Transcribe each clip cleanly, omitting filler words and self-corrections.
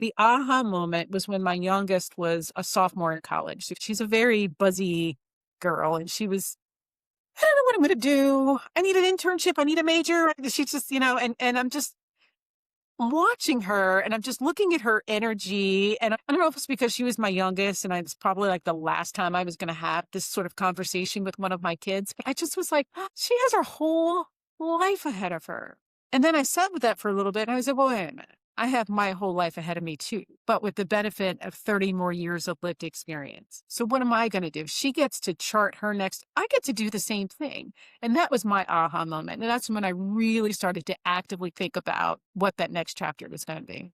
The aha moment was when my youngest was a sophomore in college. She's a very buzzy girl, and she was, I don't know what I'm going to do. I need an internship. I need a major. She's just, and I'm just watching her and I'm just looking at her energy. And I don't know if it's because she was my youngest and it's probably like the last time I was going to have this sort of conversation with one of my kids. But I just was like, she has her whole life ahead of her. And then I sat with that for a little bit and I said, well, wait a minute. I have my whole life ahead of me too, but with the benefit of 30 more years of lived experience. So what am I going to do? She gets to chart her next. I get to do the same thing. And that was my aha moment. And that's when I really started to actively think about what that next chapter was going to be.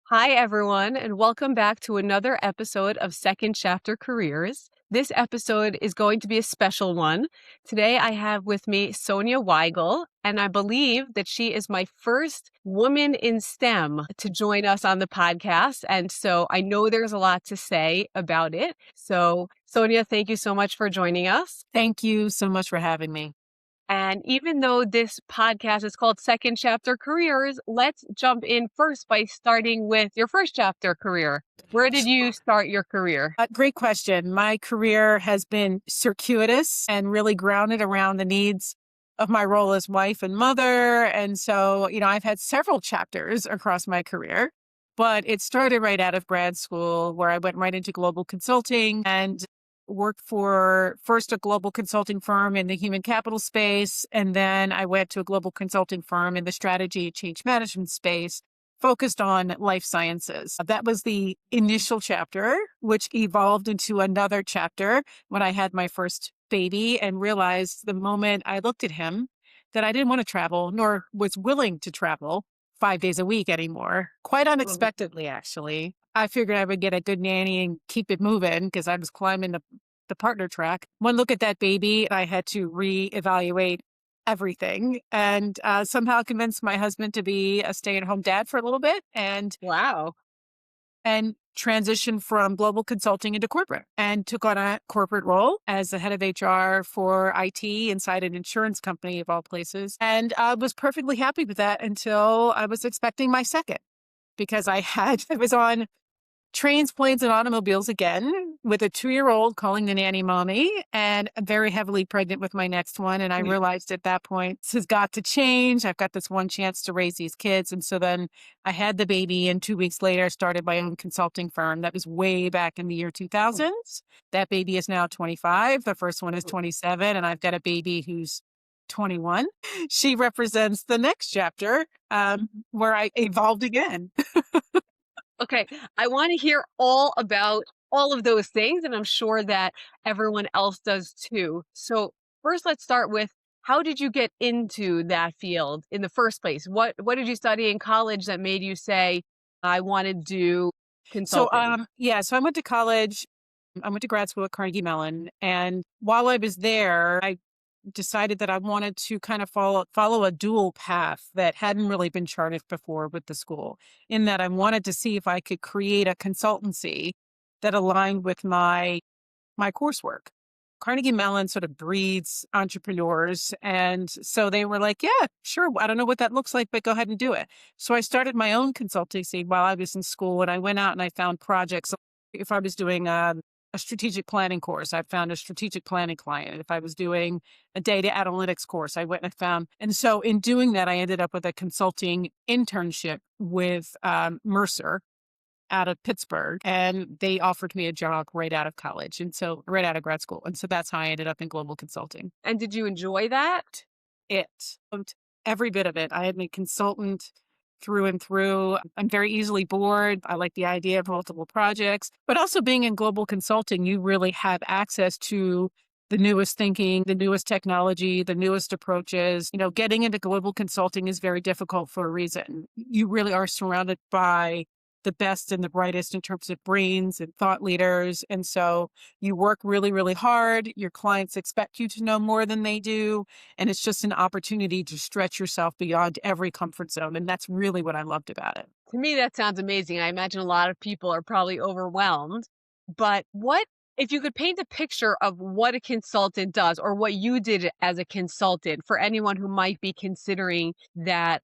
Hi, everyone, and welcome back to another episode of Second Chapter Careers. This episode is going to be a special one. Today, I have with me Sonya Weigle, and I believe that she is my first woman in STEM to join us on the podcast. And so I know there's a lot to say about it. So, Sonya, thank you so much for joining us. Thank you so much for having me. And even though this podcast is called Second Chapter Careers, let's jump in first by starting with your first chapter career. Where did you start your career? Great question. My career has been circuitous and really grounded around the needs of my role as wife and mother. And so, I've had several chapters across my career, but it started right out of grad school where I went right into global consulting and worked for first a global consulting firm in the human capital space. And then I went to a global consulting firm in the strategy and change management space, focused on life sciences. That was the initial chapter, which evolved into another chapter when I had my first baby and realized the moment I looked at him that I didn't want to travel, nor was willing to travel 5 days a week anymore. Quite unexpectedly, actually. I figured I would get a good nanny and keep it moving because I was climbing the partner track. One look at that baby, I had to reevaluate everything and somehow convince my husband to be a stay-at-home dad for a little bit and transition from global consulting into corporate and took on a corporate role as the head of HR for IT inside an insurance company of all places. And I was perfectly happy with that until I was expecting my second because I was on trains, planes, and automobiles again with a 2-year-old calling the nanny mommy and very heavily pregnant with my next one. And I realized at that point, this has got to change. I've got this one chance to raise these kids. And so then I had the baby and 2 weeks later, I started my own consulting firm. That was way back in the year 2000s. That baby is now 25. The first one is 27. And I've got a baby who's 21. She represents the next chapter where I evolved again. Okay, I want to hear all about all of those things, and I'm sure that everyone else does too. So first, let's start with how did you get into that field in the first place? What did you study in college that made you say, I want to do consulting? So I went to college. I went to grad school at Carnegie Mellon, and while I was there, I decided that I wanted to kind of follow a dual path that hadn't really been charted before with the school, in that I wanted to see if I could create a consultancy that aligned with my coursework. Carnegie Mellon sort of breeds entrepreneurs. And so they were like, yeah, sure. I don't know what that looks like, but go ahead and do it. So I started my own consultancy while I was in school, and I went out and I found projects. If I was doing a strategic planning course, I found a strategic planning client. If I was doing a data analytics course, I went and found. And so in doing that, I ended up with a consulting internship with Mercer out of Pittsburgh. And they offered me a job right out of college. And so right out of grad school. And so that's how I ended up in global consulting. And did you enjoy that? Every bit of it. I am a consultant through and through. I'm very easily bored. I like the idea of multiple projects, but also being in global consulting, you really have access to the newest thinking, the newest technology, the newest approaches. Getting into global consulting is very difficult for a reason. You really are surrounded by the best and the brightest in terms of brains and thought leaders. And so you work really, really hard. Your clients expect you to know more than they do. And it's just an opportunity to stretch yourself beyond every comfort zone. And that's really what I loved about it. To me, that sounds amazing. I imagine a lot of people are probably overwhelmed. But what if you could paint a picture of what a consultant does or what you did as a consultant for anyone who might be considering that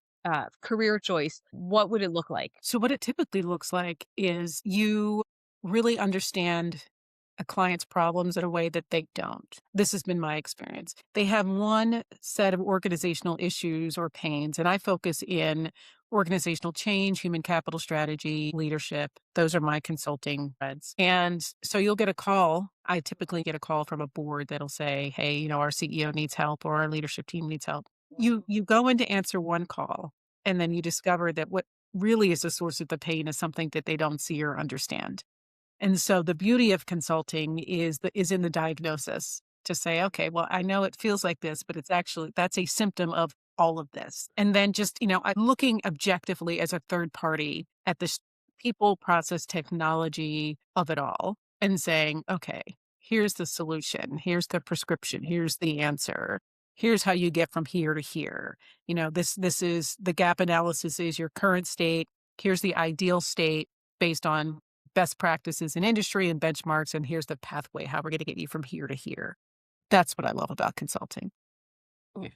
career choice, what would it look like? So, what it typically looks like is you really understand a client's problems in a way that they don't. This has been my experience. They have one set of organizational issues or pains, and I focus in organizational change, human capital strategy, leadership. Those are my consulting threads. And so you'll get a call. I typically get a call from a board that'll say, hey, our CEO needs help or our leadership team needs help. You go in to answer one call, and then you discover that what really is the source of the pain is something that they don't see or understand. And so the beauty of consulting is in the diagnosis to say, okay, well, I know it feels like this, but it's actually that's a symptom of all of this. And then just, looking objectively as a third party at the people, process, technology of it all and saying, okay, here's the solution, here's the prescription, here's the answer. Here's how you get from here to here. This is the gap analysis is your current state. Here's the ideal state based on best practices in industry and benchmarks. And here's the pathway, how we're going to get you from here to here. That's what I love about consulting. Yeah.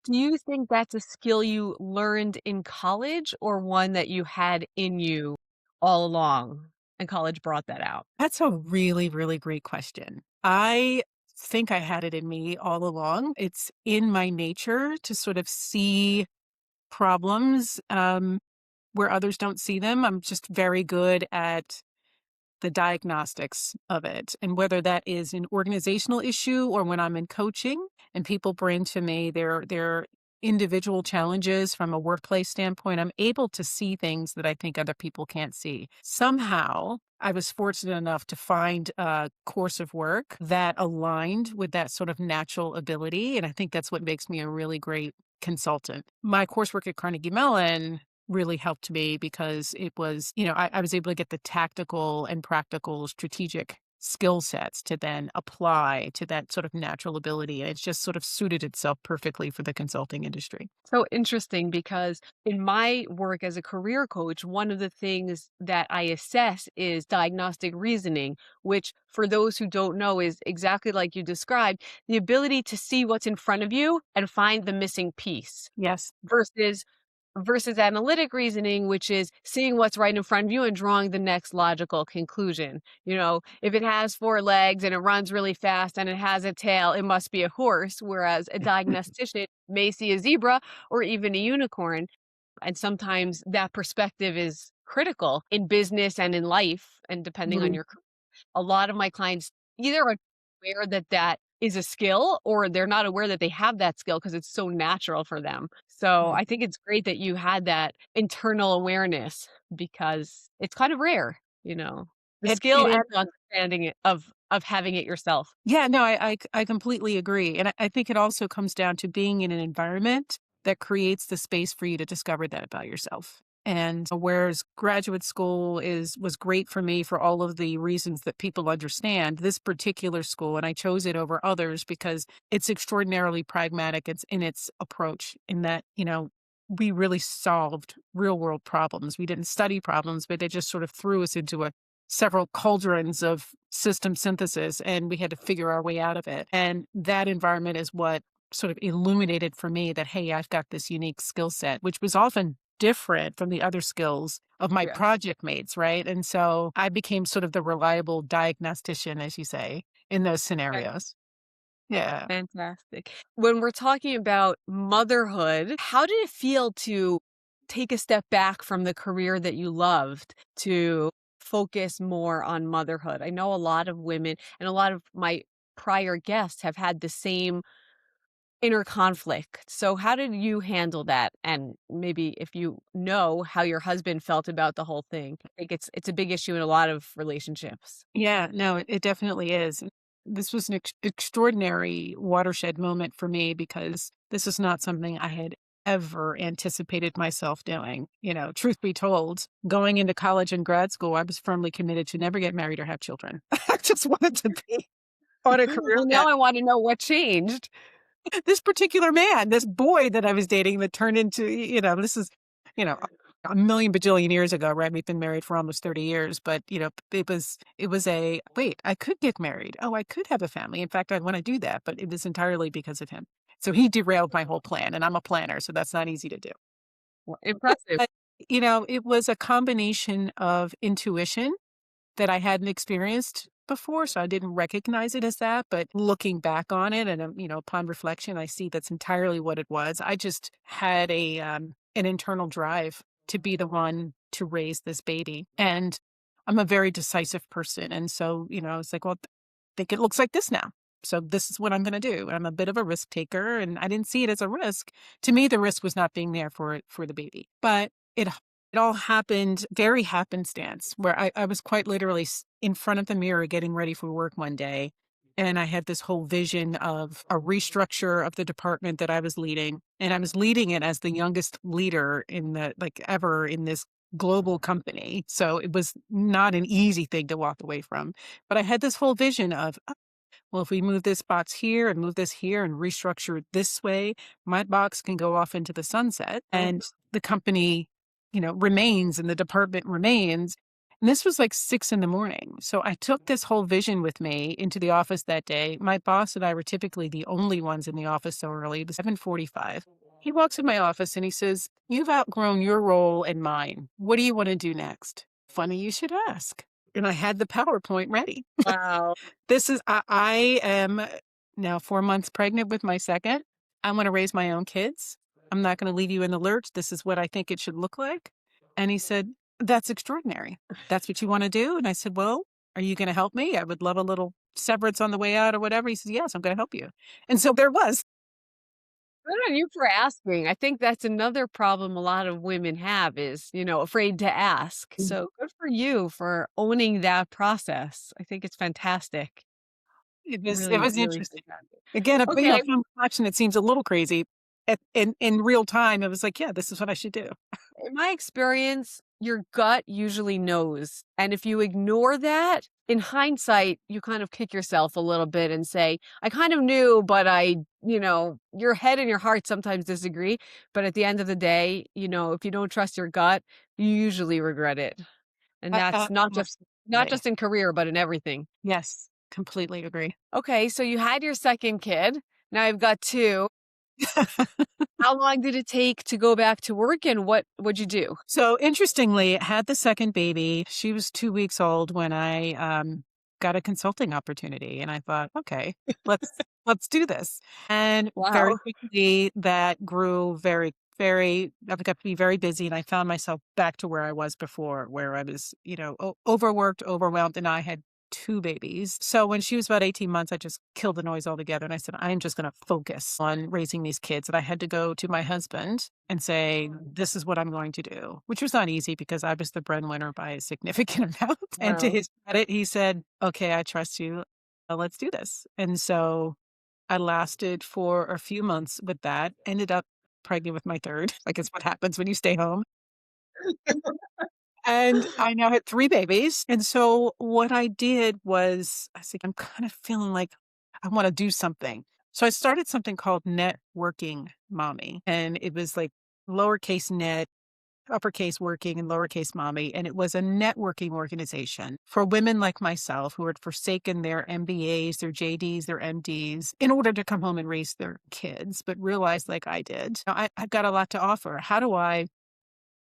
Do you think that's a skill you learned in college or one that you had in you all along and college brought that out? That's a really, really great question. I think I had it in me all along. It's in my nature to sort of see problems where others don't see them. I'm just very good at the diagnostics of it. And whether that is an organizational issue or when I'm in coaching and people bring to me their individual challenges from a workplace standpoint, I'm able to see things that I think other people can't see. Somehow, I was fortunate enough to find a course of work that aligned with that sort of natural ability. And I think that's what makes me a really great consultant. My coursework at Carnegie Mellon really helped me because it was, I was able to get the tactical and practical strategic skill sets to then apply to that sort of natural ability. And it's just sort of suited itself perfectly for the consulting industry. So interesting because in my work as a career coach, one of the things that I assess is diagnostic reasoning, which for those who don't know is exactly like you described, the ability to see what's in front of you and find the missing piece Yes. versus analytic reasoning, which is seeing what's right in front of you and drawing the next logical conclusion. If it has four legs and it runs really fast and it has a tail, it must be a horse, whereas a diagnostician may see a zebra or even a unicorn. And sometimes that perspective is critical in business and in life, and depending on Mhm. your a lot of my clients either are aware that that is a skill or they're not aware that they have that skill because it's so natural for them. So Right. I think it's great that you had that internal awareness because it's kind of rare, the It skill is. and the understanding of having it yourself. Yeah, no, I completely agree. And I think it also comes down to being in an environment that creates the space for you to discover that about yourself. And whereas graduate school was great for me for all of the reasons that people understand, this particular school, and I chose it over others because it's extraordinarily pragmatic in its approach in that, we really solved real world problems. We didn't study problems, but they just sort of threw us into several cauldrons of system synthesis and we had to figure our way out of it. And that environment is what sort of illuminated for me that, hey, I've got this unique skill set, which was often different from the other skills of my Yes. project mates, right? And so I became sort of the reliable diagnostician, as you say, in those scenarios. Yeah. Fantastic. When we're talking about motherhood, how did it feel to take a step back from the career that you loved to focus more on motherhood? I know a lot of women and a lot of my prior guests have had the same inner conflict. So how did you handle that? And maybe if you know how your husband felt about the whole thing. I think it's a big issue in a lot of relationships. Yeah, no, it definitely is. This was an extraordinary watershed moment for me because this is not something I had ever anticipated myself doing. Truth be told, going into college and grad school, I was firmly committed to never get married or have children. I just wanted to be on a career Well, now path. I want to know what changed. This particular man, this boy that I was dating that turned into, this is, you know, a million bajillion years ago, right? We've been married for almost 30 years, but it was a wait, I could get married. Oh, I could have a family. In fact, I want to do that, but it was entirely because of him. So he derailed my whole plan, and I'm a planner, so that's not easy to do. Well, impressive. But, it was a combination of intuition that I hadn't experienced before, so I didn't recognize it as that. But looking back on it, and upon reflection, I see that's entirely what it was. I just had an internal drive to be the one to raise this baby, and I'm a very decisive person, and so I was like, well, I think it looks like this now. So this is what I'm going to do. I'm a bit of a risk taker, and I didn't see it as a risk. To me, the risk was not being there for the baby, but it all happened very happenstance, where I was quite literally in front of the mirror getting ready for work one day. And I had this whole vision of a restructure of the department that I was leading. And I was leading it as the youngest leader ever in this global company. So it was not an easy thing to walk away from. But I had this whole vision of, well, if we move this box here and move this here and restructure it this way, my box can go off into the sunset and the company, remains and the department remains. And this was like 6 a.m. So I took this whole vision with me into the office that day. My boss and I were typically the only ones in the office so early. It was 7:45. He walks in my office and he says, "You've outgrown your role and mine. What do you want to do next?" Funny you should ask. And I had the PowerPoint ready. Wow. I am now 4 months pregnant with my second. I want to raise my own kids. I'm not going to leave you in the lurch. This is what I think it should look like. And he said, "That's extraordinary. That's what you want to do?" And I said, "Well, are you going to help me? I would love a little severance on the way out or whatever." He says, "Yes, I'm going to help you." And so there was. Good on you for asking. I think that's another problem a lot of women have is, afraid to ask. So good for you for owning that process. I think it's fantastic. It Really, was really interesting. fantastic. Again, Okay. from watching it seems a little crazy. In real time, it was like, yeah, this is what I should do. In my experience, your gut usually knows. And if you ignore that, in hindsight, you kind of kick yourself a little bit and say, I kind of knew, but your head and your heart sometimes disagree. But at the end of the day, if you don't trust your gut, you usually regret it. And that's not just Absolutely. in career, but in everything. Yes, completely agree. Okay, so you had your second kid. Now you've got two. How long did it take to go back to work and what would you do? So interestingly, had the second baby. She was 2 weeks old when I got a consulting opportunity, and I thought, okay, let's do this. And very Wow. quickly, that grew very, very. I got to be very busy, and I found myself back to where I was before, where I was, overworked, overwhelmed, and I had two babies. So when she was about 18 months, I just killed the noise altogether. And I said, I'm just going to focus on raising these kids. And I had to go to my husband and say, this is what I'm going to do, which was not easy because I was the breadwinner by a significant amount. And to Wow. his credit, he said, okay, I trust you. Let's do this. And so I lasted for a few months with that, ended up pregnant with my third. I guess what happens when you stay home. And I now had three babies. And so what I did was I said, I'm kind of feeling like I want to do something. So I started something called Networking Mommy. And it was like lowercase net, uppercase working, and lowercase mommy. And it was a networking organization for women like myself who had forsaken their MBAs, their JDs, their MDs in order to come home and raise their kids, but realized like I did, I've got a lot to offer. How do I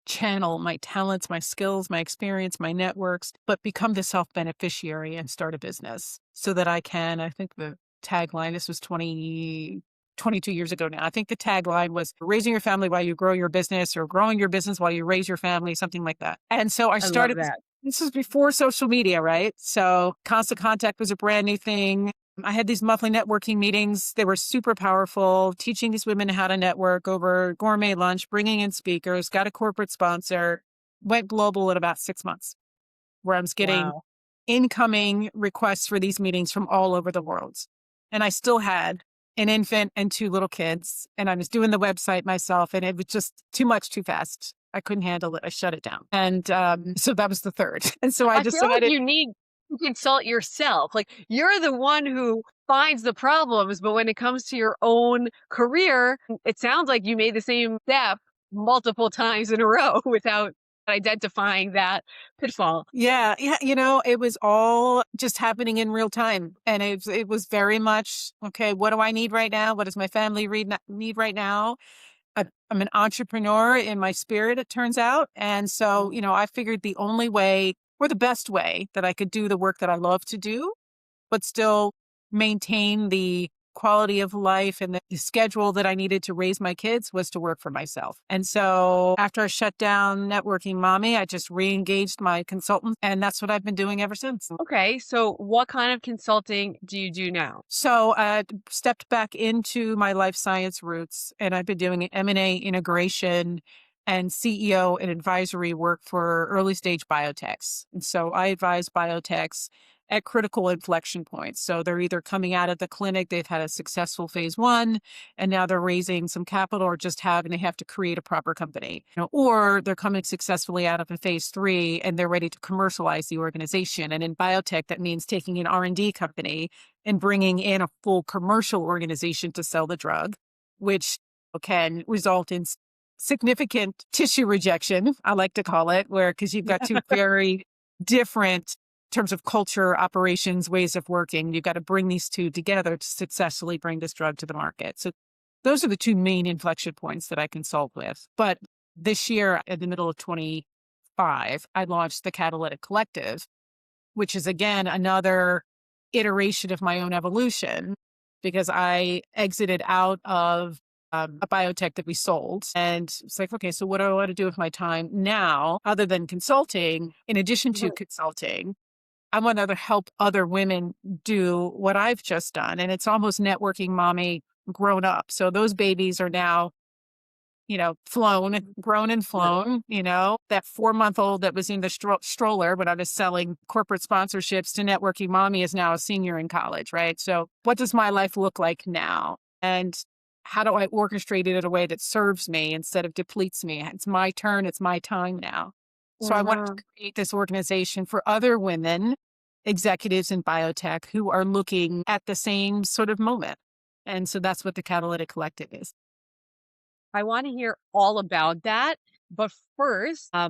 channel my talents, my skills, my experience, my networks, but become the self-beneficiary and start a business so that I can, I think the tagline, this was 22 years ago now. I think the tagline was raising your family while you grow your business or growing your business while you raise your family, something like that. And so I I love started, that. this was before social media, right? So Constant Contact was a brand new thing. I had these monthly networking meetings. They were super powerful, teaching these women how to network over gourmet lunch, bringing in speakers, got a corporate sponsor, went global in about 6 months, where I was getting Wow. incoming requests for these meetings from all over the world. And I still had an infant and two little kids. And I was doing the website myself, and it was just too much too fast. I couldn't handle it. I shut it down. And so that was the third. And so I I feel like decided, you need to consult yourself. Like you're the one who finds the problems, but when it comes to your own career, it sounds like you made the same step multiple times in a row without identifying that pitfall. yeah, yeah, it was all just happening in real time. And it was very much, okay, what do I need right now? What does my family need right now? I'm an entrepreneur in my spirit, it turns out. And so, I figured the only way or the best way that I could do the work that I love to do, but still maintain the quality of life and the schedule that I needed to raise my kids was to work for myself. And so after I shut down Networking Mommy, I just re-engaged my consultant, and that's what I've been doing ever since. Okay, so what kind of consulting do you do now? So I stepped back into my life science roots, and I've been doing M&A integration and CEO and advisory work for early stage biotechs. And so I advise biotechs at critical inflection points. So they're either coming out of the clinic, they've had a successful phase one, and now they're raising some capital or they have to create a proper company. Or they're coming successfully out of a phase three and they're ready to commercialize the organization. And in biotech, that means taking an R&D company and bringing in a full commercial organization to sell the drug, which can result in significant tissue rejection, I like to call it, because you've got two very different in terms of culture, operations, ways of working. You've got to bring these two together to successfully bring this drug to the market. So those are the two main inflection points that I consult with. But this year, in the middle of 25, I launched the Catalytic Collective, which is again another iteration of my own evolution, because I exited out of a biotech that we sold. And it's like, okay, so what do I want to do with my time now other than consulting? In addition to consulting, I want to help other women do what I've just done. And it's almost Networking Mommy grown up. So those babies are now, grown and flown, that 4-month-old that was in the stroller when I was selling corporate sponsorships to Networking Mommy is now a senior in college, right? So what does my life look like now? And how do I orchestrate it in a way that serves me instead of depletes me? It's my turn. It's my time now. So I wanted to create this organization for other women, executives in biotech who are looking at the same sort of moment. And so that's what the Catalytic Collective is. I want to hear all about that. But first, a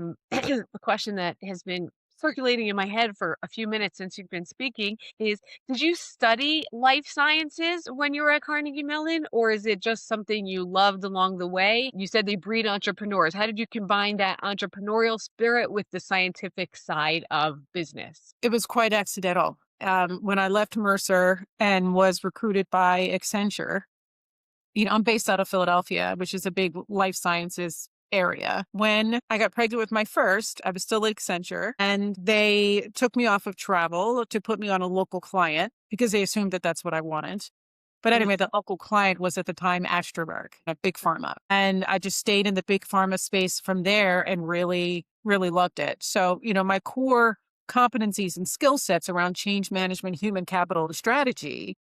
question that has been circulating in my head for a few minutes since you've been speaking is, did you study life sciences when you were at Carnegie Mellon, or is it just something you loved along the way? You said they breed entrepreneurs. How did you combine that entrepreneurial spirit with the scientific side of business? It was quite accidental. When I left Mercer and was recruited by Accenture, I'm based out of Philadelphia, which is a big life sciences area. When I got pregnant with my first, I was still at Accenture, and they took me off of travel to put me on a local client because they assumed that that's what I wanted. But anyway, the local client was at the time AstraZeneca, a big pharma. And I just stayed in the big pharma space from there and really, really loved it. So, my core competencies and skill sets around change management, human capital strategy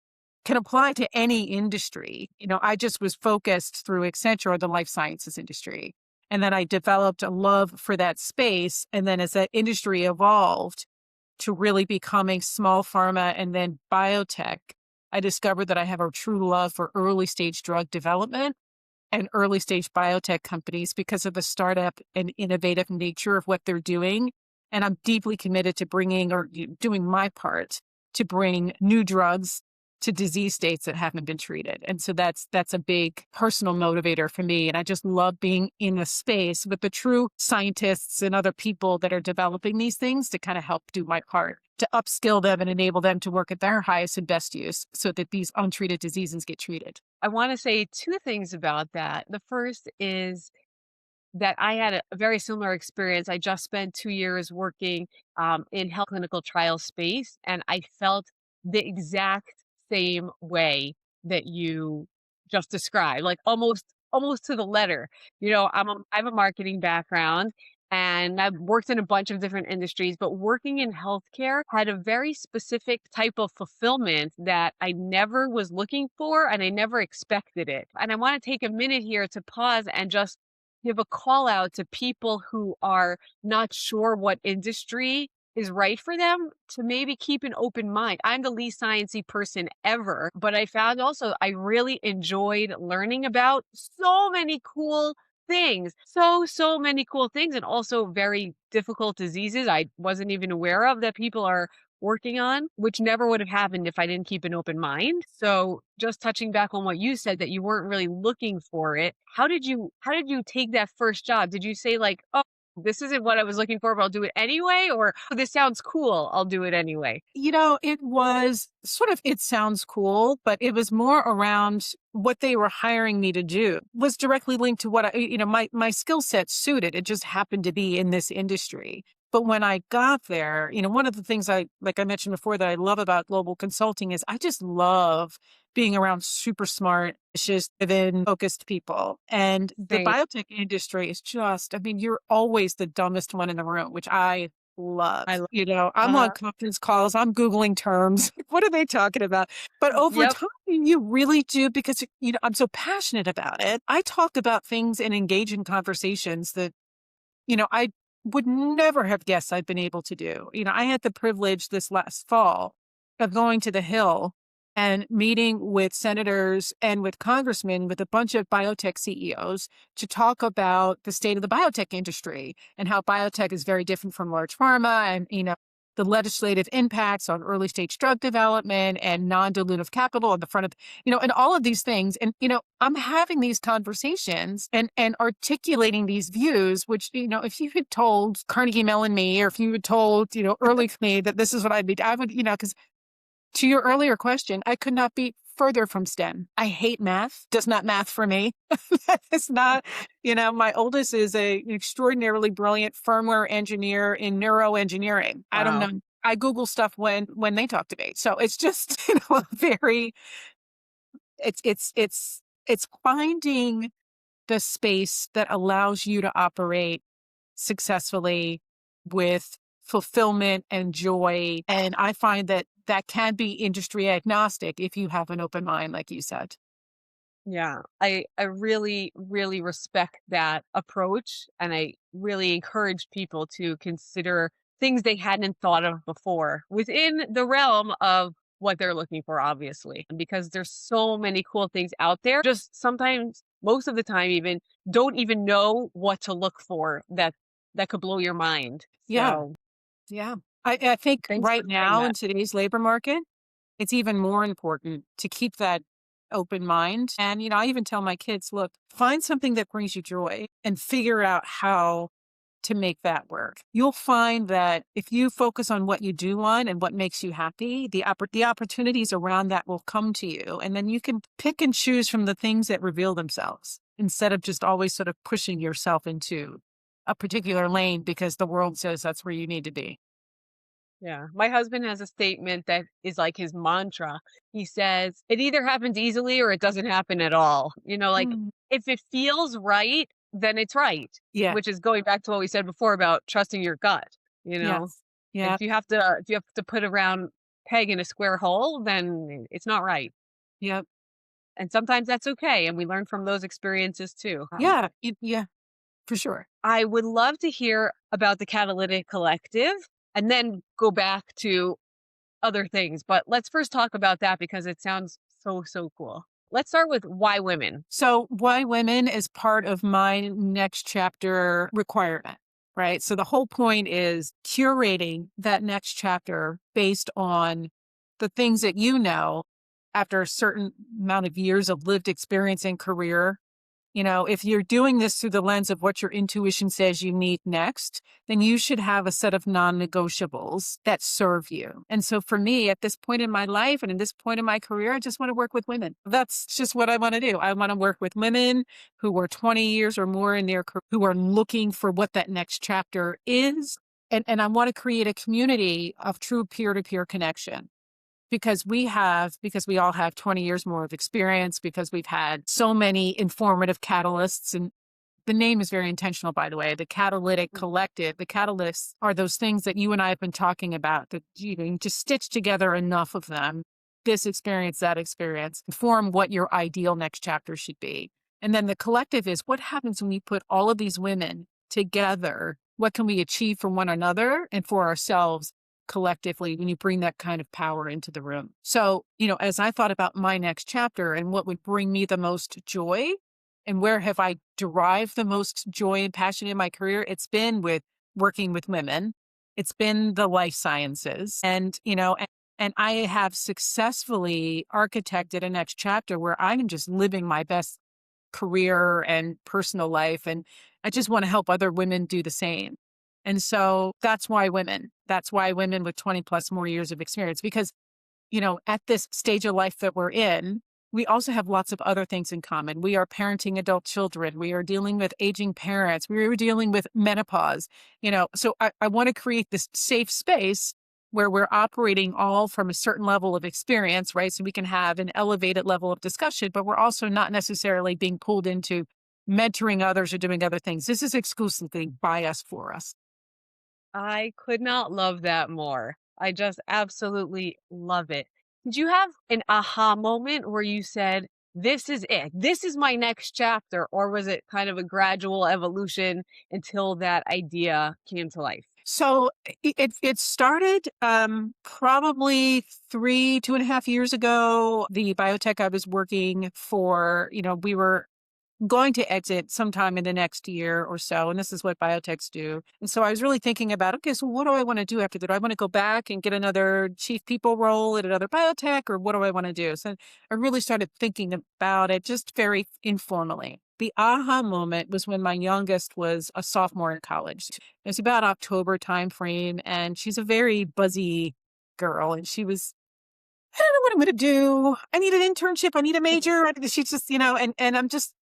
can apply to any industry. I just was focused through Accenture on the life sciences industry. And then I developed a love for that space. And then as that industry evolved to really becoming small pharma and then biotech, I discovered that I have a true love for early stage drug development and early stage biotech companies because of the startup and innovative nature of what they're doing. And I'm deeply committed to doing my part to bring new drugs to disease states that haven't been treated. And so that's a big personal motivator for me. And I just love being in a space with the true scientists and other people that are developing these things to kind of help do my part to upskill them and enable them to work at their highest and best use so that these untreated diseases get treated. I want to say two things about that. The first is that I had a very similar experience. I just spent 2 years working in health clinical trial space, and I felt the exact same way that you just described, like almost to the letter. I have a marketing background, and I've worked in a bunch of different industries, but working in healthcare had a very specific type of fulfillment that I never was looking for and I never expected it. And I want to take a minute here to pause and just give a call out to people who are not sure what industry is right for them to maybe keep an open mind. I'm the least sciencey person ever, but I found also I really enjoyed learning about so many cool things. So many cool things and also very difficult diseases I wasn't even aware of that people are working on, which never would have happened if I didn't keep an open mind. So just touching back on what you said that you weren't really looking for it. How did you take that first job? Did you say like, "Oh, this isn't what I was looking for, but I'll do it anyway," or "Oh, this sounds cool, I'll do it anyway"? It was sort of, it sounds cool, but it was more around what they were hiring me to do was directly linked to what my skill set suited. It just happened to be in this industry. But when I got there, one of the things like I mentioned before, that I love about global consulting is I just love being around super smart, just driven, focused people. And the Same. biotech industry is just, I mean, you're always the dumbest one in the room, which I love. I love I'm on uh conference calls, I'm Googling terms. What are they talking about? But over Yep. time, you really do, because, I'm so passionate about it. I talk about things and engage in conversations that, I would never have guessed I'd been able to do. I had the privilege this last fall of going to the Hill and meeting with senators and with congressmen, with a bunch of biotech CEOs, to talk about the state of the biotech industry and how biotech is very different from large pharma, and, the legislative impacts on early stage drug development and non-dilutive capital on the front of, and all of these things. And, I'm having these conversations and articulating these views, which, if you had told Carnegie Mellon me, or if you had told, early me that this is what I'd be, I would, because to your earlier question, I could not be further from STEM. I hate math, does not math for me. It's not, my oldest is an extraordinarily brilliant firmware engineer in neuroengineering. I don't Wow. know. I Google stuff when they talk to me. So it's just, very, it's finding the space that allows you to operate successfully with fulfillment and joy. And I find that that can be industry agnostic if you have an open mind, like you said. Yeah, I really, really respect that approach, and I really encourage people to consider things they hadn't thought of before within the realm of what they're looking for, obviously, because there's so many cool things out there. Just sometimes, most of the time, even don't even know what to look for that could blow your mind. Yeah. So, Yeah. I think thanks for right sharing now in that. today's labor market, it's even more important to keep that open mind. And, I even tell my kids, look, find something that brings you joy and figure out how to make that work. You'll find that if you focus on what you do want and what makes you happy, the opportunities around that will come to you. And then you can pick and choose from the things that reveal themselves, instead of just always sort of pushing yourself into a particular lane because the world says that's where you need to be. Yeah. My husband has a statement that is like his mantra. He says, "It either happens easily or it doesn't happen at all." Like Mm. if it feels right, then it's right, Yeah. which is going back to what we said before about trusting your gut, you know? Yes. Yeah. If you have to put a round peg in a square hole, then it's not right. Yep. And sometimes that's okay. And we learn from those experiences too. Yeah. Yeah. For sure. I would love to hear about the Catalytic Collective and then go back to other things, but let's first talk about that because it sounds so, so cool. Let's start with why women? So, why women is part of my next chapter requirement, right? So, the whole point is curating that next chapter based on the things that after a certain amount of years of lived experience and career. If you're doing this through the lens of what your intuition says you need next, then you should have a set of non-negotiables that serve you. And so for me, at this point in my life and in this point in my career, I just want to work with women. That's just what I want to do. I want to work with women who are 20 years or more in their career, who are looking for what that next chapter is. And I want to create a community of true peer-to-peer connection, because we all have 20 years more of experience, because we've had so many informative catalysts and the name is very intentional, by the way, the catalytic collective. The catalysts are those things that you and I have been talking about, that you just stitch together enough of them, this experience, that experience, form what your ideal next chapter should be. And then the collective is what happens when we put all of these women together? What can we achieve for one another and for ourselves collectively when you bring that kind of power into the room? So, as I thought about my next chapter and what would bring me the most joy and where have I derived the most joy and passion in my career, it's been with working with women. It's been the life sciences. And I have successfully architected a next chapter where I'm just living my best career and personal life. And I just want to help other women do the same. And so that's why women with 20 plus more years of experience, because, at this stage of life that we're in, we also have lots of other things in common. We are parenting adult children. We are dealing with aging parents. We are dealing with menopause, so I want to create this safe space where we're operating all from a certain level of experience, right? So we can have an elevated level of discussion, but we're also not necessarily being pulled into mentoring others or doing other things. This is exclusively by us, for us. I could not love that more. I just absolutely love it. Did you have an aha moment where you said, this is it? This is my next chapter? Or was it kind of a gradual evolution until that idea came to life? So it started probably 2.5 years ago. The biotech I was working for, we were going to exit sometime in the next year or so. And this is what biotechs do. And so I was really thinking about, okay, so what do I want to do after that? Do I want to go back and get another chief people role at another biotech, or what do I want to do? So I really started thinking about it just very informally. The aha moment was when my youngest was a sophomore in college. It was about October timeframe, and she's a very buzzy girl. And she was, I don't know what I'm going to do. I need an internship. I need a major. She's just, and I'm just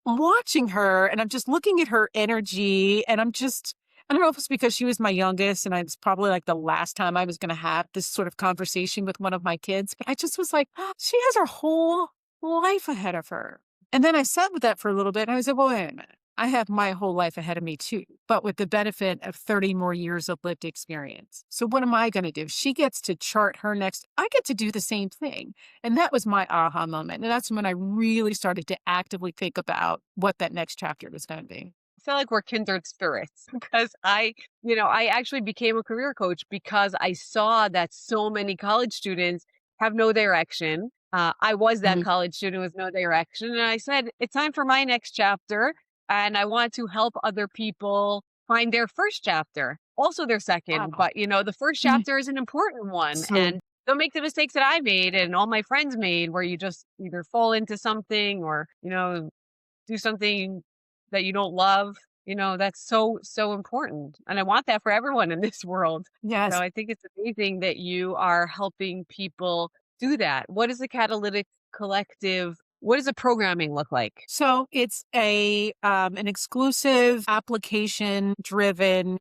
watching her, and I'm just looking at her energy, and I don't know if it's because she was my youngest and it's probably like the last time I was going to have this sort of conversation with one of my kids, but I just was like, "Oh, she has her whole life ahead of her." And then I sat with that for a little bit and I said, well, wait a minute. I have my whole life ahead of me too, but with the benefit of 30 more years of lived experience. So what am I going to do? She gets to chart her next. I get to do the same thing. And that was my aha moment. And that's when I really started to actively think about what that next chapter was going to be. I feel like we're kindred spirits because I actually became a career coach because I saw that so many college students have no direction. I was that Mhm. college student with no direction. And I said, it's time for my next chapter. And I want to help other people find their first chapter, also their second. Wow. But, the first Mhm. chapter is an important one. So And don't make the mistakes that I made and all my friends made, where you just either fall into something or, do something that you don't love. That's so, so important. And I want that for everyone in this world. So yes. I think it's amazing that you are helping people do that. What is the catalytic collective? What does the programming look like? So it's an exclusive application driven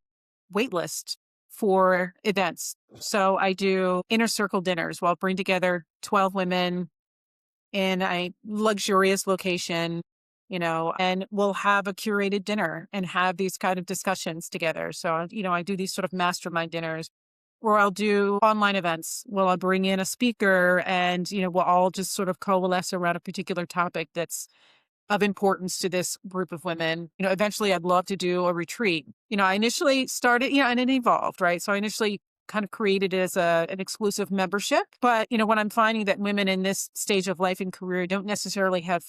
waitlist for events. So I do inner circle dinners where I'll bring together 12 women in a luxurious location, and we'll have a curated dinner and have these kind of discussions together. So, I do these sort of mastermind dinners, or I'll do online events. Well, I'll bring in a speaker and, we'll all just sort of coalesce around a particular topic that's of importance to this group of women. Eventually I'd love to do a retreat. I initially started, and it evolved, right? So I initially kind of created it as an exclusive membership. But, when I'm finding that women in this stage of life and career don't necessarily have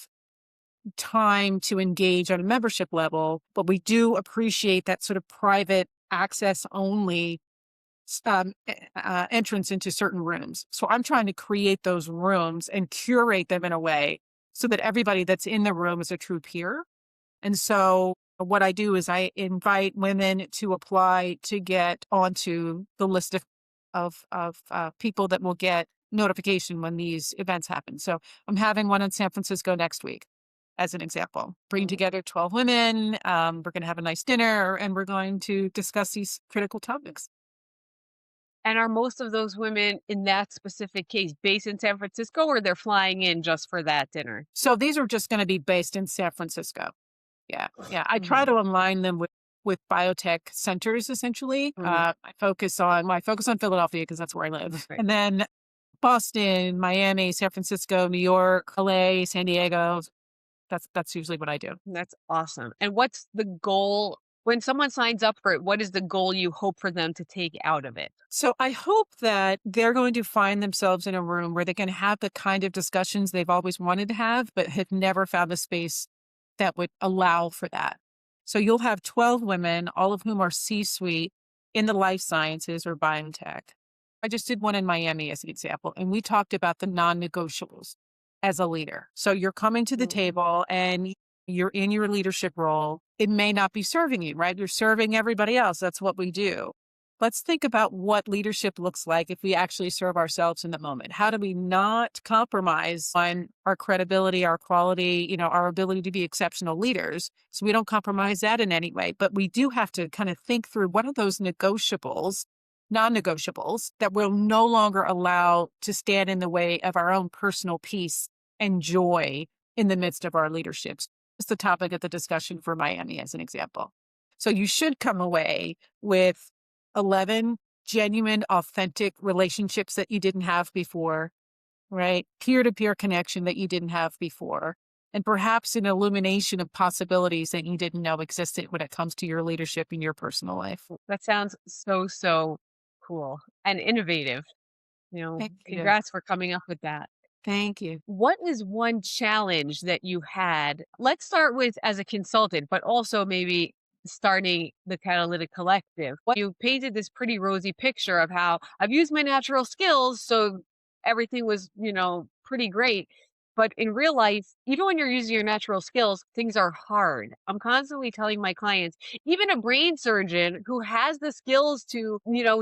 time to engage on a membership level, but we do appreciate that sort of private access only entrance into certain rooms. So I'm trying to create those rooms and curate them in a way so that everybody that's in the room is a true peer. And so what I do is I invite women to apply to get onto the list of people that will get notification when these events happen. So I'm having one in San Francisco next week, as an example. Bring Mhm. together 12 women. We're going to have a nice dinner and we're going to discuss these critical topics. And are most of those women in that specific case based in San Francisco, or they're flying in just for that dinner? So these are just going to be based in San Francisco. Yeah. Yeah. I try Mhm. to align them with biotech centers essentially. Mm, I focus on Philadelphia because that's where I live. right. And then Boston, Miami, San Francisco, New York, LA, San Diego. That's usually what I do. That's awesome. And what's the goal when someone signs up for it? What is the goal you hope for them to take out of it? So I hope that they're going to find themselves in a room where they can have the kind of discussions they've always wanted to have, but have never found the space that would allow for that. So you'll have 12 women, all of whom are C suite in the life sciences or biotech. I just did one in Miami as an example, and we talked about the non negotiables as a leader. So you're coming to the Mm, table and you're in your leadership role. It may not be serving you, right? You're serving everybody else. That's what we do. Let's think about what leadership looks like if we actually serve ourselves in the moment. How do we not compromise on our credibility, our quality, our ability to be exceptional leaders? So we don't compromise that in any way. But we do have to kind of think through what are those negotiables, non-negotiables that will no longer allow to stand in the way of our own personal peace and joy in the midst of our leaderships. It's the topic of the discussion for Miami as an example. So you should come away with 11 genuine, authentic relationships that you didn't have before, right? Peer to peer connection that you didn't have before, and perhaps an illumination of possibilities that you didn't know existed when it comes to your leadership in your personal life. that sounds so, so cool and innovative. Thank you. Congrats for coming up with that. Thank you. What is one challenge that you had? Let's start with as a consultant, but also maybe starting the Catalytic Collective. You painted this pretty rosy picture of how I've used my natural skills, so everything was, pretty great. But in real life, even when you're using your natural skills, things are hard. I'm constantly telling my clients, even a brain surgeon who has the skills to,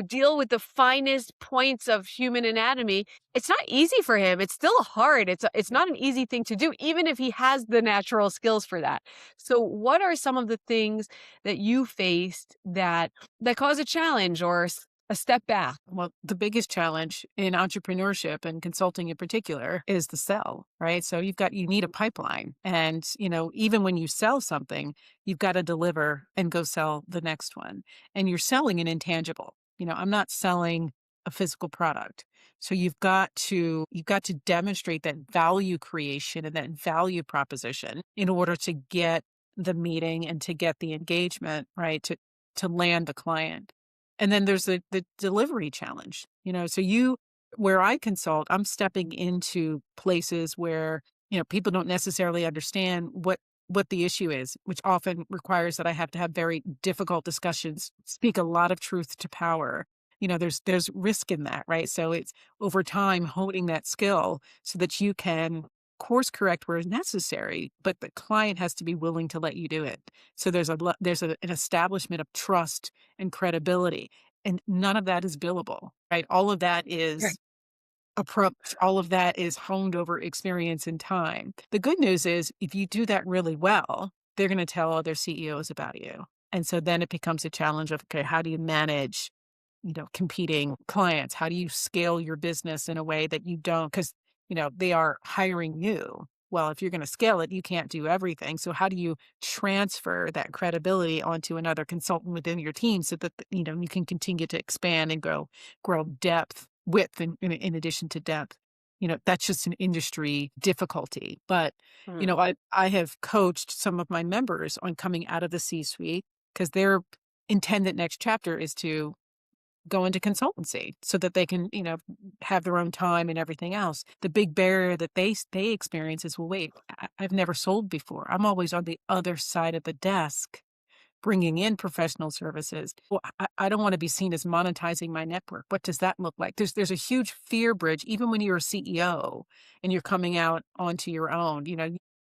deal with the finest points of human anatomy, it's not easy for him. It's still hard. It's not an easy thing to do, even if he has the natural skills for that. So, what are some of the things that you faced that cause a challenge or a step back? Well, the biggest challenge in entrepreneurship and consulting in particular is the sell, right? So you need a pipeline. And, even when you sell something, you've got to deliver and go sell the next one. And you're selling an intangible. I'm not selling a physical product. So you've got to demonstrate that value creation and that value proposition in order to get the meeting and to get the engagement, right? To land the client. And then there's the delivery challenge, so where I consult, I'm stepping into places where, people don't necessarily understand what the issue is, which often requires that I have to have very difficult discussions, speak a lot of truth to power. There's risk in that, right? So it's over time honing that skill so that you can course correct where necessary, but the client has to be willing to let you do it. So an establishment of trust and credibility, and none of that is billable, right? All of that Right. is approach. All of that is honed over experience and time. The good news is if you do that really well, they're going to tell other CEOs about you. And so then it becomes a challenge of, okay, how do you manage, competing clients? How do you scale your business in a way that you don't, because, they are hiring you. Well, if you're going to scale it, you can't do everything. So how do you transfer that credibility onto another consultant within your team so that, you can continue to expand and grow depth, width, in addition to depth? That's just an industry difficulty. But, Mm. I have coached some of my members on coming out of the C-suite because their intended next chapter is to go into consultancy so that they can, have their own time and everything else. The big barrier that they experience is, well, wait, I've never sold before. I'm always on the other side of the desk bringing in professional services. Well, I don't want to be seen as monetizing my network. What does that look like? There's a huge fear bridge, even when you're a CEO and you're coming out onto your own.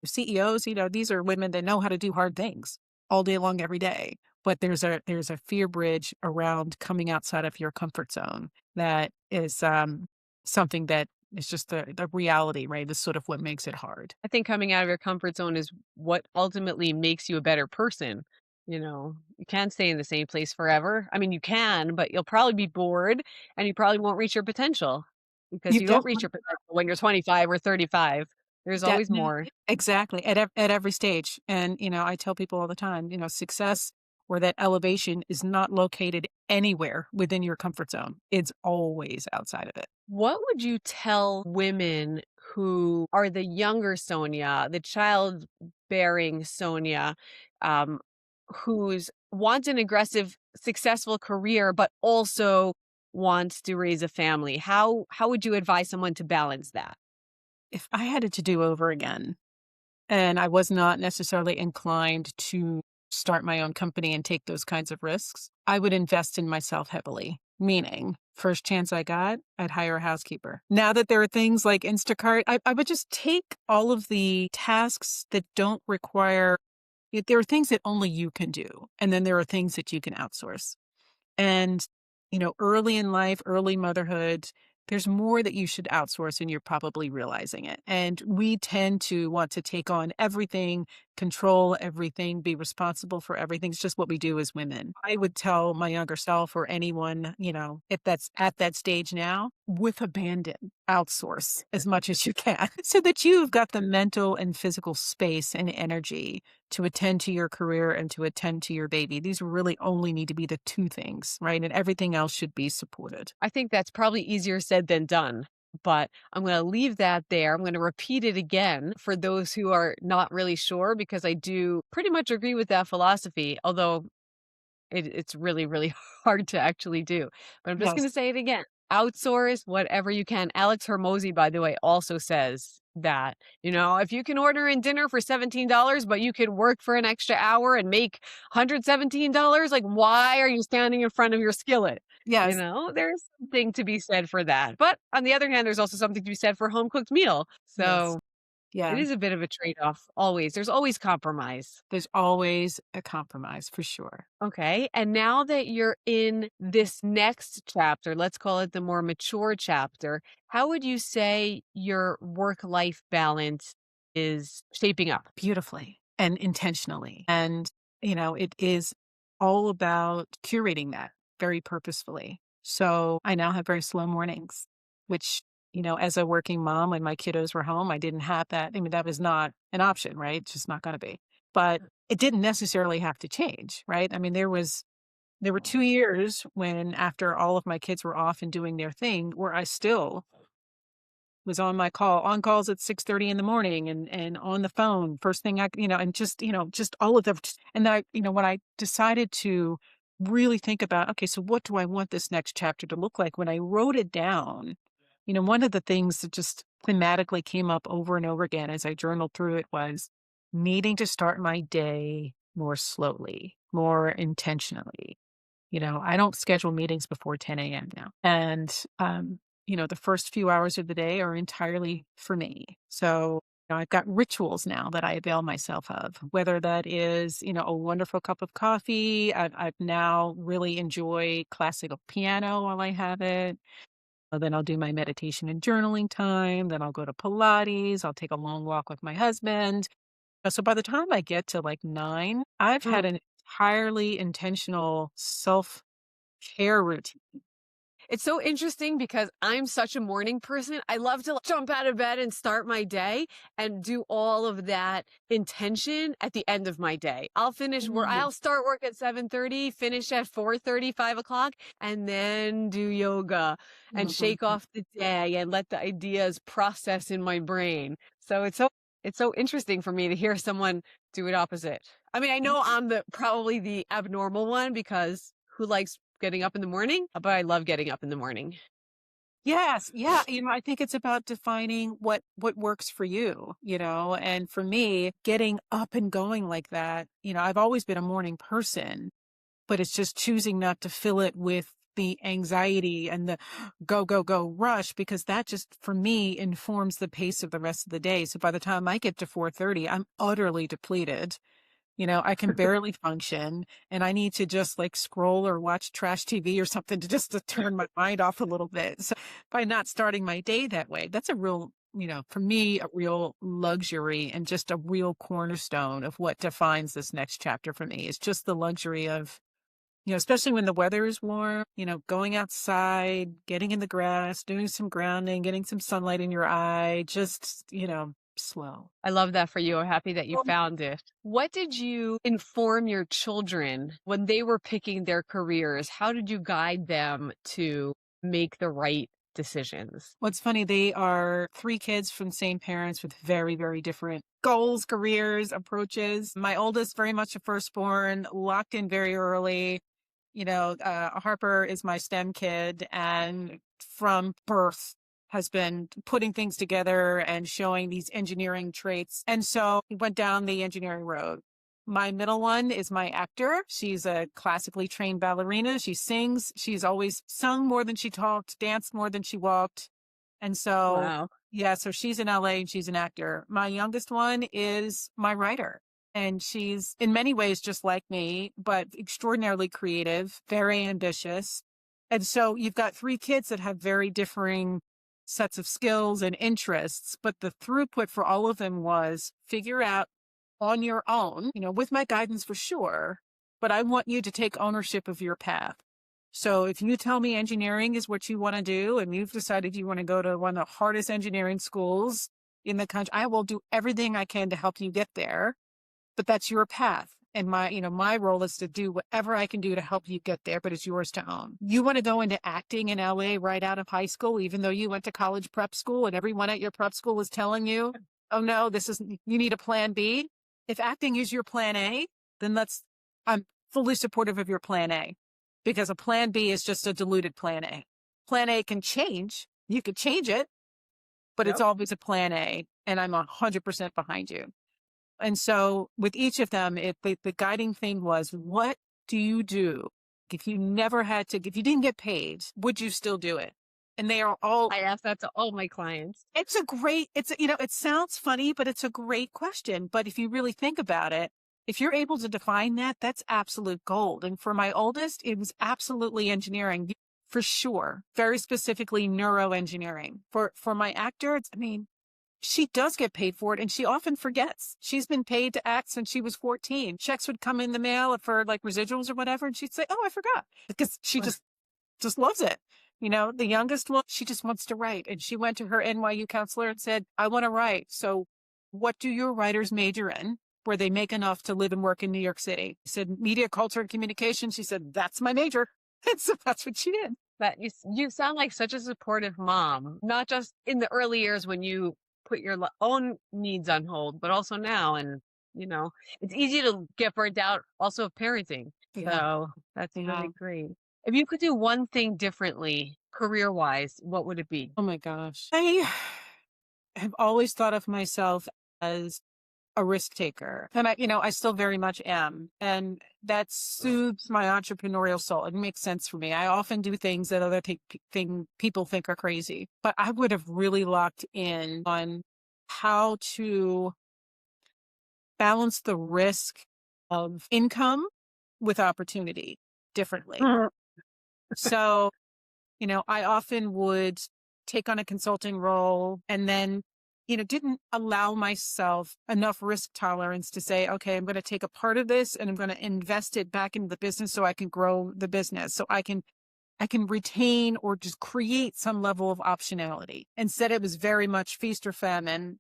CEOs, these are women that know how to do hard things all day long, every day. But there's a fear bridge around coming outside of your comfort zone that is something that is just the reality, right? Is sort of what makes it hard. I think coming out of your comfort zone is what ultimately makes you a better person. You can't stay in the same place forever. I mean, you can, but you'll probably be bored and you probably won't reach your potential because You you don't reach don't your potential when you're 25 or 35. There's always more. Exactly. At every stage. And, I tell people all the time, success or that elevation is not located anywhere within your comfort zone. It's always outside of it. What would you tell women who are the younger Sonia, the childbearing Sonia, um, who's wants an aggressive, successful career, but also wants to raise a family? How would you advise someone to balance that? If I had it to do over again, and I was not necessarily inclined to start my own company and take those kinds of risks, I would invest in myself heavily. Meaning, first chance I got, I'd hire a housekeeper. Now that there are things like Instacart, I would just take all of the tasks that don't require, there are things that only you can do. And then there are things that you can outsource. And, early in life, early motherhood, there's more that you should outsource and you're probably realizing it. And we tend to want to take on everything, control everything, be responsible for everything. It's just what we do as women. I would tell my younger self or anyone, if that's at that stage now, with abandon, outsource as much as you can so that you've got the mental and physical space and energy to attend to your career and to attend to your baby. These really only need to be the two things, right? And everything else should be supported. I think that's probably easier said than done, but I'm going to leave that there. I'm going to repeat it again for those who are not really sure, because I do pretty much agree with that philosophy, although it's really, really hard to actually do. But I'm just going Yes. to say it again. Outsource whatever you can. Alex Hermosi, by the way, also says that, if you can order in dinner for $17, but you can work for an extra hour and make $117, like, why are you standing in front of your skillet? Yes. There's something to be said for that. But on the other hand, there's also something to be said for home cooked meal. Yes. So it Yeah. is a bit of a trade off. Always. There's always compromise. There's always a compromise for sure. Okay. And now that you're in this next chapter, let's call it the more mature chapter, how would you say your work life balance is shaping up? Beautifully and intentionally. And, it is all about curating that very purposefully. So I now have very slow mornings, which, as a working mom, when my kiddos were home, I didn't have that. I mean, that was not an option, right? It's just not going to be. But it didn't necessarily have to change, right? I mean, there were 2 years when, after all of my kids were off and doing their thing, where I still was on calls at 6:30 in the morning and on the phone first thing and just all of them. And then when I decided to really think about, okay, so what do I want this next chapter to look like? When I wrote it down, one of the things that just thematically came up over and over again as I journaled through it was needing to start my day more slowly, more intentionally. I don't schedule meetings before 10 a.m. now. And, the first few hours of the day are entirely for me. So, I've got rituals now that I avail myself of, whether that is, a wonderful cup of coffee. I've now really enjoy classical piano while I have it. Then I'll do my meditation and journaling time. Then I'll go to Pilates. I'll take a long walk with my husband. So by the time I get to like 9, I've had an entirely intentional self-care routine. It's so interesting because I'm such a morning person. I love to jump out of bed and start my day and do all of that intention at the end of my day. I'll finish work. Mm. I'll start work at 7:30, finish at 4:30, 5 o'clock, and then do yoga and shake Mhm. off the day and let the ideas process in my brain. So it's so interesting for me to hear someone do it opposite. I mean, I know I'm probably the abnormal one, because who likes getting up in the morning? But I love getting up in the morning. Yes, yeah, I think it's about defining what works for you, and for me, getting up and going like that, I've always been a morning person, but it's just choosing not to fill it with the anxiety and the go, go, go rush, because that just, for me, informs the pace of the rest of the day. So by the time I get to 4:30, I'm utterly depleted. I can barely function, and I need to just like scroll or watch trash TV or something to just to turn my mind off a little bit. So by not starting my day that way, that's a real, for me, a real luxury and just a real cornerstone of what defines this next chapter for me. It's just the luxury of, especially when the weather is warm, going outside, getting in the grass, doing some grounding, getting some sunlight in your eye, just, slow. I love that for you. I'm happy that you found it. What did you inform your children when they were picking their careers? How did you guide them to make the right decisions? What's funny, they are three kids from the same parents with very, very different goals, careers, approaches. My oldest, very much a firstborn, locked in very early. Harper is my STEM kid, and from birth has been putting things together and showing these engineering traits. And so he went down the engineering road. My middle one is my actor. She's a classically trained ballerina. She sings. She's always sung more than she talked, danced more than she walked. And so, Wow. yeah, so she's in LA and she's an actor. My youngest one is my writer. And she's in many ways just like me, but extraordinarily creative, very ambitious. And so you've got three kids that have very differing sets of skills and interests, but the throughput for all of them was figure out on your own, with my guidance for sure, but I want you to take ownership of your path. So if you tell me engineering is what you want to do and you've decided you want to go to one of the hardest engineering schools in the country, I will do everything I can to help you get there, but that's your path. And my role is to do whatever I can do to help you get there, but it's yours to own. You want to go into acting in LA right out of high school, even though you went to college prep school and everyone at your prep school is telling you, oh no, you need a plan B. If acting is your plan A, then I'm fully supportive of your plan A, because a plan B is just a diluted plan A. Plan A can change. You could change it, but it's Yep. always a plan A. And I'm 100% behind you. And so with each of them, the guiding thing was, what do you do if you didn't get paid, would you still do it? And they are all, I ask that to all my clients. it sounds funny, but it's a great question. But if you really think about it, if you're able to define that, that's absolute gold. And for my oldest, it was absolutely engineering for sure. Very specifically neuroengineering. For my actor, she does get paid for it, and she often forgets. She's been paid to act since she was 14. Checks would come in the mail for like residuals or whatever, and she'd say, "Oh, I forgot," because she just loves it. The youngest one, she just wants to write, and she went to her NYU counselor and said, "I want to write. So, what do your writers major in, where they make enough to live and work in New York City?" He said, "Media, culture, and communication." She said, "That's my major," and so that's what she did. That you sound like such a supportive mom, not just in the early years when you put your own needs on hold, but also now. And, it's easy to get burnt out also of parenting. Yeah. So that's Yeah. really great. If you could do one thing differently career wise, what would it be? Oh my gosh. I have always thought of myself as a risk taker. And I still very much am. And that soothes my entrepreneurial soul. It makes sense for me. I often do things that other people think are crazy, but I would have really locked in on how to balance the risk of income with opportunity differently. So, I often would take on a consulting role and then didn't allow myself enough risk tolerance to say, okay, I'm going to take a part of this and I'm going to invest it back into the business so I can grow the business. So I can retain or just create some level of optionality. Instead, it was very much feast or famine,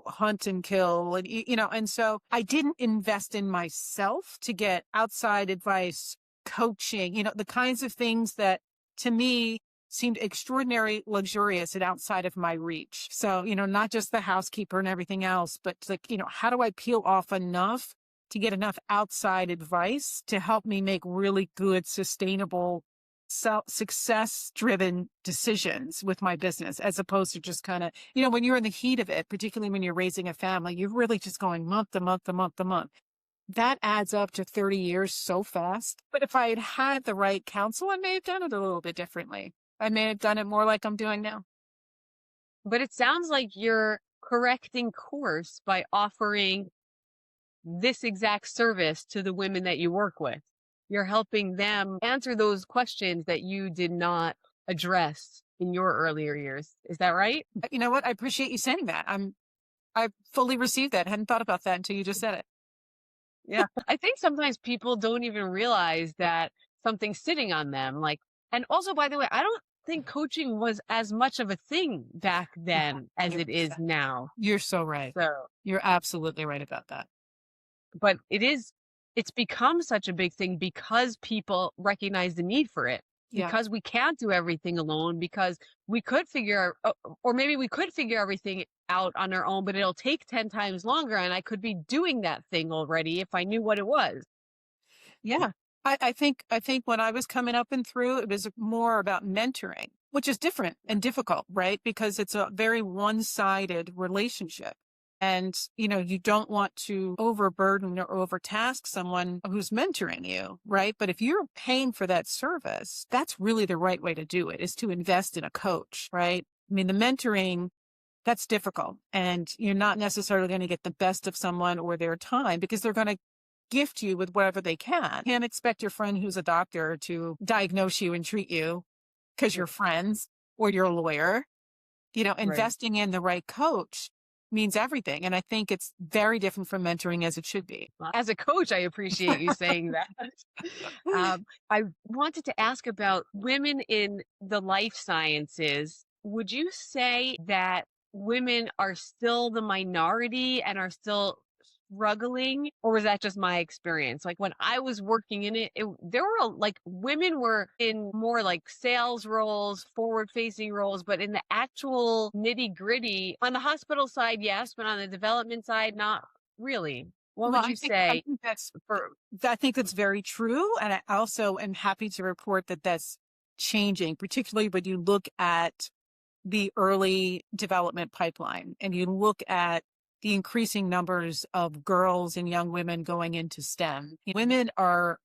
hunt and kill. And so I didn't invest in myself to get outside advice, coaching, the kinds of things that to me seemed extraordinarily luxurious and outside of my reach. So, not just the housekeeper and everything else, but like, how do I peel off enough to get enough outside advice to help me make really good, sustainable, success-driven decisions with my business, as opposed to just kind of, when you're in the heat of it, particularly when you're raising a family, you're really just going month to month to month to month. That adds up to 30 years so fast. But if I had had the right counsel, I may have done it a little bit differently. I may have done it more like I'm doing now. But it sounds like you're correcting course by offering this exact service to the women that you work with. You're helping them answer those questions that you did not address in your earlier years. Is that right? You know what? I appreciate you saying that. I fully received that. I hadn't thought about that until you just said it. Yeah. I think sometimes people don't even realize that something's sitting on them. And also, by the way, think coaching was as much of a thing back then as it is 100%. now. You're so right. So, You're absolutely right about that. but it's become such a big thing because people recognize the need for it, Yeah. because we can't do everything alone, because we could or maybe we could figure everything out on our own, but it'll take 10 times longer. And I could be doing that thing already if I knew what it was. Yeah. I think when I was coming up and through, it was more about mentoring, which is different and difficult, right? Because it's a very one-sided relationship. And, you don't want to overburden or overtask someone who's mentoring you, right? But if you're paying for that service, that's really the right way to do it, is to invest in a coach, right? I mean, the mentoring, that's difficult. And you're not necessarily going to get the best of someone or their time because they're going to gift you with whatever they can. You can't expect your friend who's a doctor to diagnose you and treat you because you're friends or you're a lawyer. Right. Investing in the right coach means everything. And I think it's very different from mentoring as it should be. Well, as a coach, I appreciate you saying that. I wanted to ask about women in the life sciences. Would you say that women are still the minority and are still struggling, or was that just my experience? Like when I was working in it, there were like women were in more like sales roles, forward facing roles, but in the actual nitty gritty on the hospital side, yes, but on the development side, not really. What Well, would I you think I say think that's for I think that's very true. And I also am happy to report that that's changing, particularly when you look at the early development pipeline and you look at the increasing numbers of girls and young women going into STEM. Women are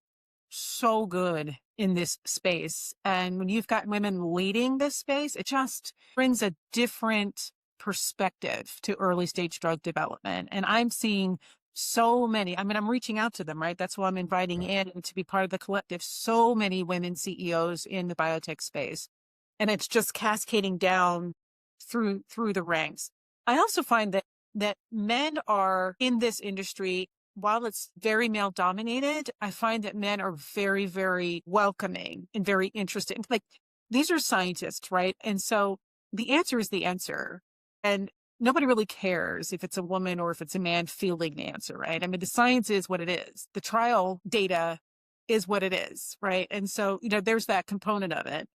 so good in this space. And when you've got women leading this space, it just brings a different perspective to early stage drug development. And I'm seeing so many, I'm reaching out to them, right? That's why I'm inviting in to be part of the collective. So many women CEOs in the biotech space. And it's just cascading down through the ranks. I also find that men are in this industry, while it's very male dominated, I find that men are very, very welcoming and very interested. Like, these are scientists, right? And so the answer is the answer. And nobody really cares if it's a woman or if it's a man fielding the answer, right? I mean, the science is what it is. The trial data is what it is, right? And so, there's that component of it.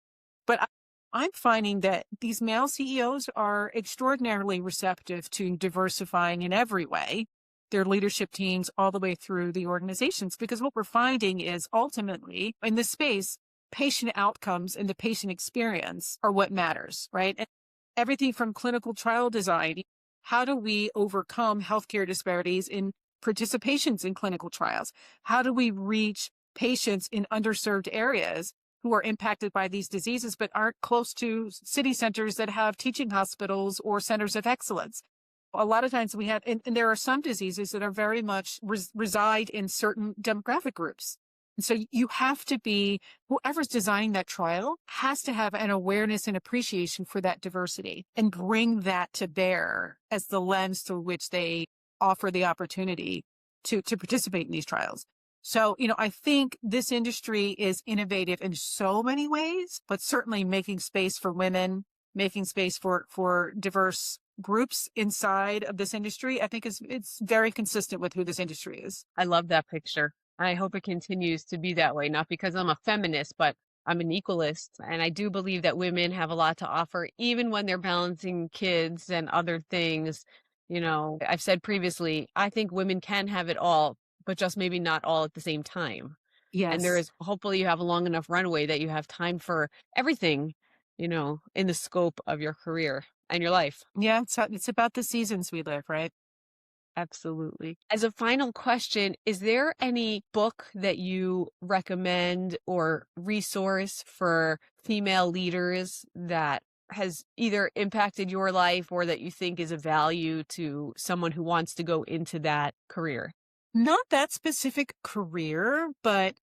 But I'm finding that these male CEOs are extraordinarily receptive to diversifying in every way their leadership teams all the way through the organizations, because what we're finding is ultimately in this space, patient outcomes and the patient experience are what matters, right? And everything from clinical trial design, how do we overcome healthcare disparities in participations in clinical trials? How do we reach patients in underserved areas who are impacted by these diseases but aren't close to city centers that have teaching hospitals or centers of excellence? A lot of times we have, and there are some diseases that are very much reside in certain demographic groups. And so you have to be, whoever's designing that trial has to have an awareness and appreciation for that diversity and bring that to bear as the lens through which they offer the opportunity to participate in these trials. So, I think this industry is innovative in so many ways, but certainly making space for women, making space for diverse groups inside of this industry, I think it's very consistent with who this industry is. I love that picture. I hope it continues to be that way, not because I'm a feminist, but I'm an equalist. And I do believe that women have a lot to offer, even when they're balancing kids and other things. I've said previously, I think women can have it all, but just maybe not all at the same time. And Yes. hopefully you have a long enough runway that you have time for everything, in the scope of your career and your life. Yeah, it's about the seasons we live, right? Absolutely. As a final question, is there any book that you recommend or resource for female leaders that has either impacted your life or that you think is of value to someone who wants to go into that career? Not that specific career, but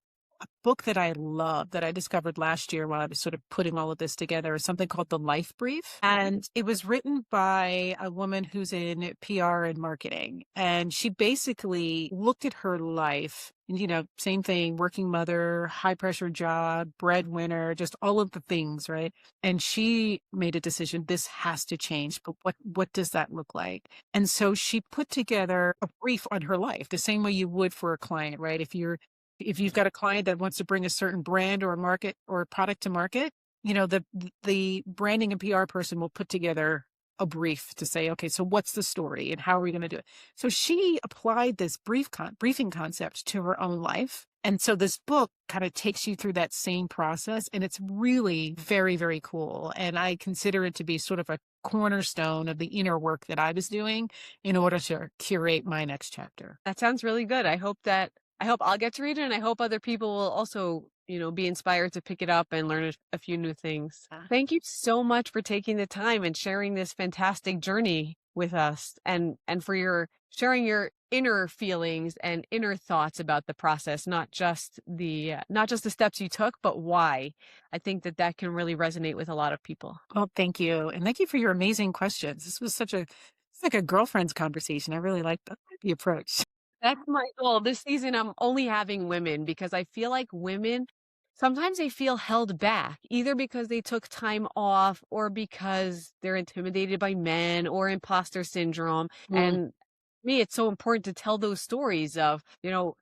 book that I love that I discovered last year while I was sort of putting all of this together is something called The Life Brief. And it was written by a woman who's in PR and marketing. And she basically looked at her life, and, same thing, working mother, high pressure job, breadwinner, just all of the things, right? And she made a decision, this has to change. But what does that look like? And so she put together a brief on her life, the same way you would for a client, right? If you've got a client that wants to bring a certain brand or a market or a product to market, the branding and PR person will put together a brief to say, okay, so what's the story and how are we going to do it? So she applied this briefing concept to her own life. And so this book kind of takes you through that same process. And it's really very, very cool. And I consider it to be sort of a cornerstone of the inner work that I was doing in order to curate my next chapter. That sounds really good. I hope I'll get to read it, and I hope other people will also, be inspired to pick it up and learn a few new things. Thank you so much for taking the time and sharing this fantastic journey with us, and for your sharing your inner feelings and inner thoughts about the process, not just the steps you took, but why. I think that can really resonate with a lot of people. Well, thank you. And thank you for your amazing questions. It's like a girlfriend's conversation. I really like the approach. That's my goal. This season, I'm only having women because I feel like women sometimes they feel held back, either because they took time off or because they're intimidated by men or imposter syndrome. Mm, And me, it's so important to tell those stories of,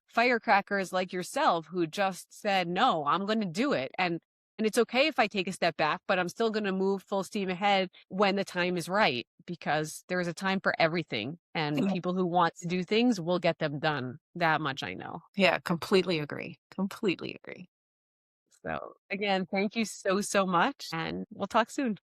firecrackers like yourself who just said, no, I'm going to do it. And it's okay if I take a step back, but I'm still going to move full steam ahead when the time is right, because there is a time for everything. And yeah, people who want to do things will get them done. That much I know. yeah, completely agree. Completely agree. So again, thank you so, so much. And we'll talk soon.